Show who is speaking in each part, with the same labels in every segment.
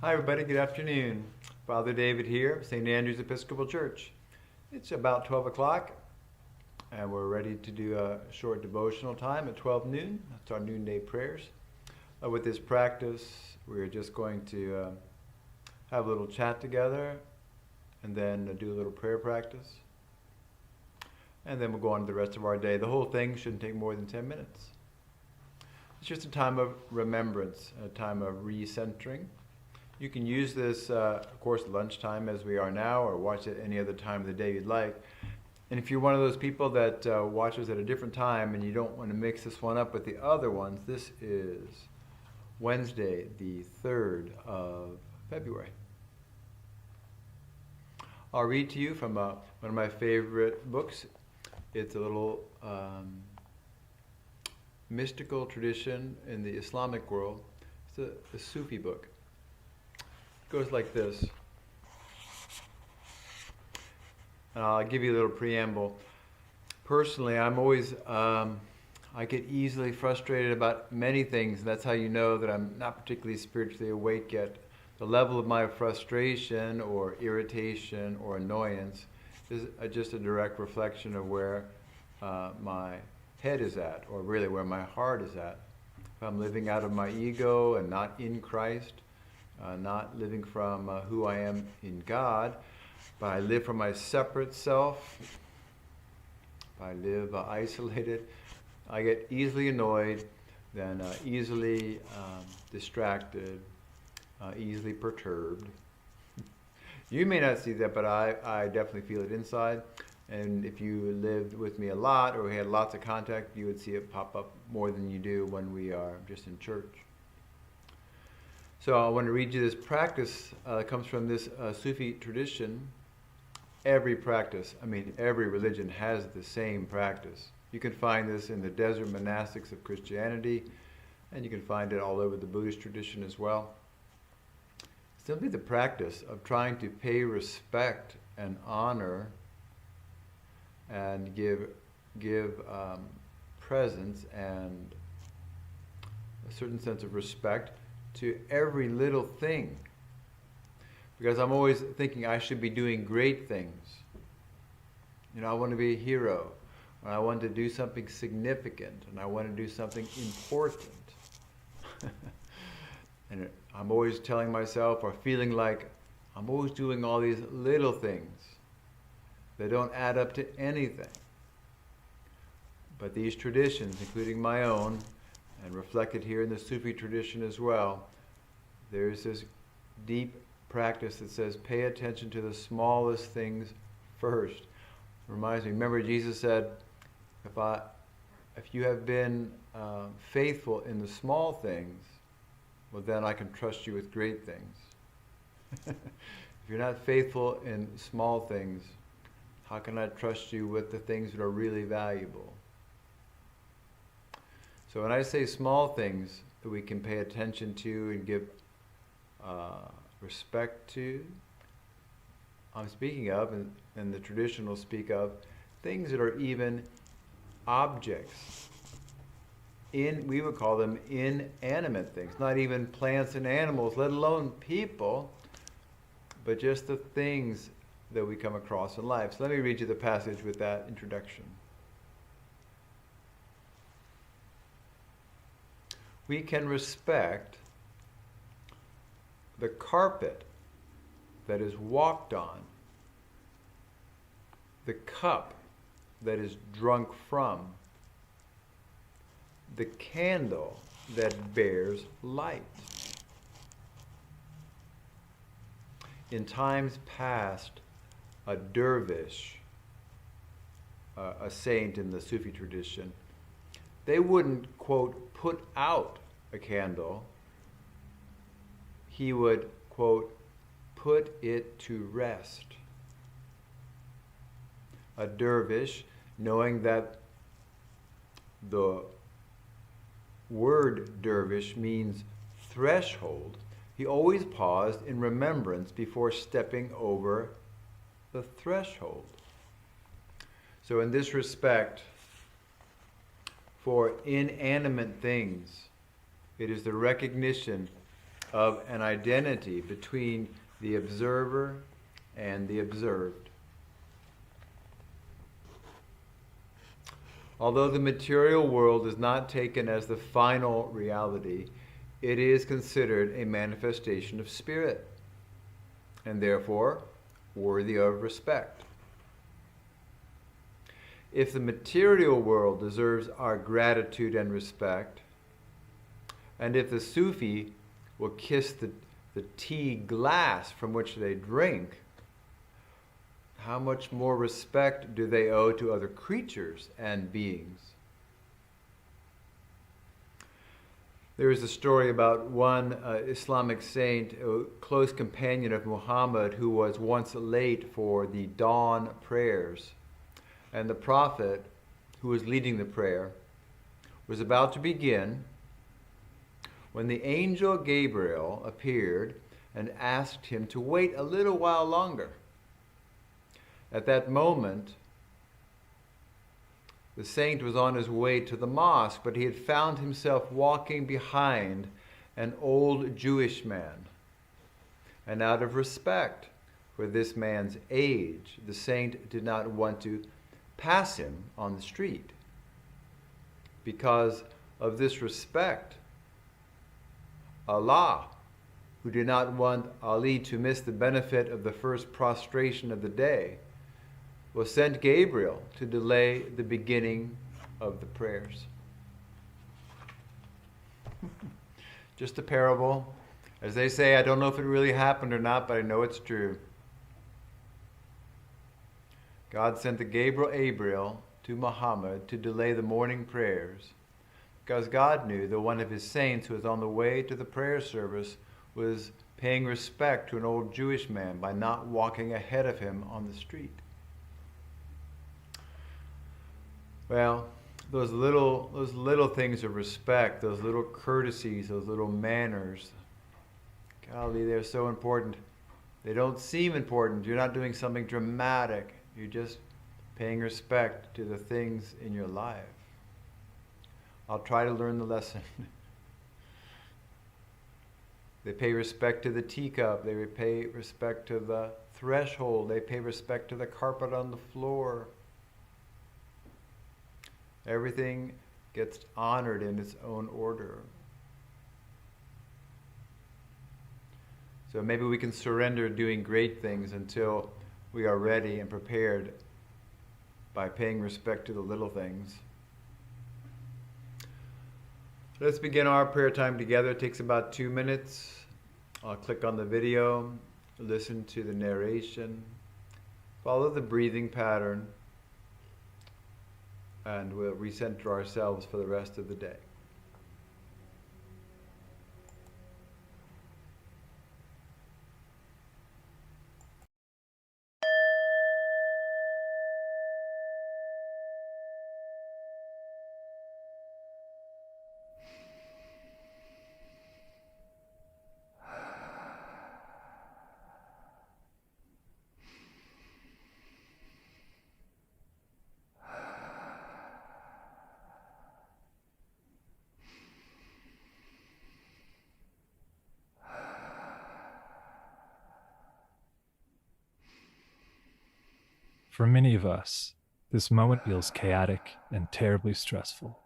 Speaker 1: Hi everybody, good afternoon. Father David here, St. Andrew's Episcopal Church. It's about 12 o'clock and we're ready to do a short devotional time at 12 noon. That's our noonday prayers. With this practice, we're just going to have a little chat together and then do a little prayer practice. And then we'll go on to the rest of our day. The whole thing shouldn't take more than 10 minutes. It's just a time of remembrance, a time of recentering. You can use this, of course, lunchtime as we are now, or watch it any other time of the day you'd like. And if you're one of those people that watches at a different time and you don't want to mix this one up with the other ones, this is Wednesday, the 3rd of February. I'll read to you from one of my favorite books. It's a little mystical tradition in the Islamic world. It's a Sufi book. It goes like this. And I'll give you a little preamble. Personally, I'm always, I get easily frustrated about many things. That's how you know that I'm not particularly spiritually awake yet. The level of my frustration or irritation or annoyance is just a direct reflection of where my head is at, or really where my heart is at. If I'm living out of my ego and not in Christ, not living from who I am in God, but I live from my separate self, if I live isolated, I get easily annoyed, then easily distracted, easily perturbed. You may not see that, but I definitely feel it inside. And if you lived with me a lot or we had lots of contact, you would see it pop up more than you do when we are just in church. So I want to read you this practice that comes from this Sufi tradition. Every practice, every religion has the same practice. You can find this in the desert monastics of Christianity, and you can find it all over the Buddhist tradition as well. Simply the practice of trying to pay respect and honor and give presence and a certain sense of respect to every little thing. Because I'm always thinking I should be doing great things. I want to be a hero, or I want to do something significant, and I want to do something important. And I'm always telling myself or feeling like I'm always doing all these little things that don't add up to anything. But these traditions, including my own, and reflected here in the Sufi tradition as well, there's this deep practice that says pay attention to the smallest things first. Reminds me, remember Jesus said, if you have been faithful in the small things, well then I can trust you with great things. If you're not faithful in small things, how can I trust you with the things that are really valuable? So when I say small things that we can pay attention to and give respect to, I'm speaking of, and the tradition will speak of, things that are even objects. We would call them inanimate things, not even plants and animals, let alone people, but just the things that we come across in life. So let me read you the passage with that introduction. We can respect the carpet that is walked on, the cup that is drunk from, the candle that bears light. In times past, a dervish, a saint in the Sufi tradition, they wouldn't, quote, put out a candle. He would, quote, put it to rest. A dervish, knowing that the word dervish means threshold, he always paused in remembrance before stepping over the threshold. So in this respect, for inanimate things, it is the recognition of an identity between the observer and the observed. Although the material world is not taken as the final reality, it is considered a manifestation of spirit, and therefore worthy of respect. If the material world deserves our gratitude and respect, and if the Sufi will kiss the tea glass from which they drink, how much more respect do they owe to other creatures and beings? There is a story about one Islamic saint, a close companion of Muhammad, who was once late for the dawn prayers. And the Prophet, who was leading the prayer, was about to begin when the angel Gabriel appeared and asked him to wait a little while longer. At that moment, the saint was on his way to the mosque, but he had found himself walking behind an old Jewish man. And out of respect for this man's age, the saint did not want to pass him on the street. Because of this respect, Allah, who did not want Ali to miss the benefit of the first prostration of the day, was sent Gabriel to delay the beginning of the prayers. Just a parable. As they say, I don't know if it really happened or not, but I know it's true. God sent the Gabriel to Muhammad to delay the morning prayers because God knew that one of his saints who was on the way to the prayer service was paying respect to an old Jewish man by not walking ahead of him on the street. Well, those little things of respect, those little courtesies, those little manners, golly, they're so important. They don't seem important. You're not doing something dramatic. You're just paying respect to the things in your life. I'll try to learn the lesson. They pay respect to the teacup. They pay respect to the threshold. They pay respect to the carpet on the floor. Everything gets honored in its own order. So maybe we can surrender doing great things until we are ready and prepared by paying respect to the little things. Let's begin our prayer time together. It takes about 2 minutes. I'll click on the video, listen to the narration, follow the breathing pattern, and we'll recenter ourselves for the rest of the day.
Speaker 2: For many of us, this moment feels chaotic and terribly stressful.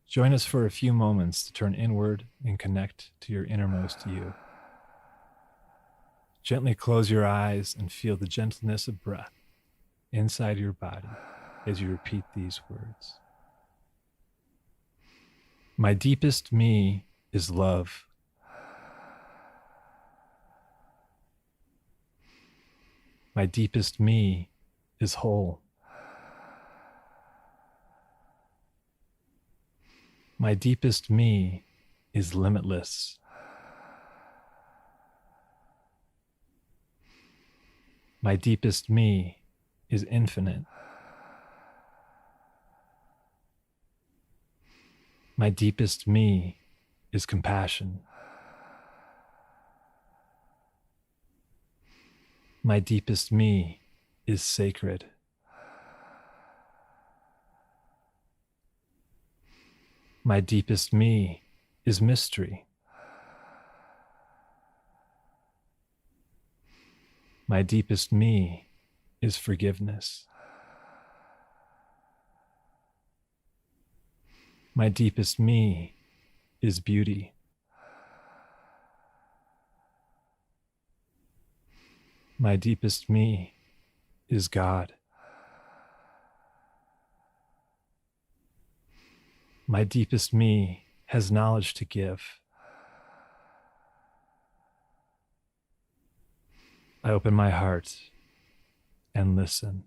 Speaker 2: Join us for a few moments to turn inward and connect to your innermost you. Gently close your eyes and feel the gentleness of breath inside your body as you repeat these words. My deepest me is love. My deepest me is whole. My deepest me is limitless. My deepest me is infinite. My deepest me is compassion. My deepest me is sacred. My deepest me is mystery. My deepest me is forgiveness. My deepest me is beauty. My deepest me is God. My deepest me has knowledge to give. I open my heart and listen.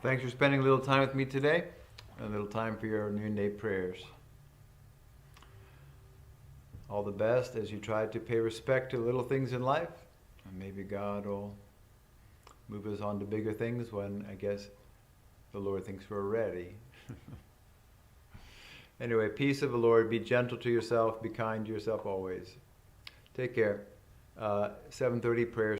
Speaker 1: Thanks for spending a little time with me today, and a little time for your noonday prayers. All the best as you try to pay respect to little things in life, and maybe God will move us on to bigger things when, I guess, the Lord thinks we're ready. Anyway, peace of the Lord. Be gentle to yourself. Be kind to yourself always. Take care. 7:30 prayer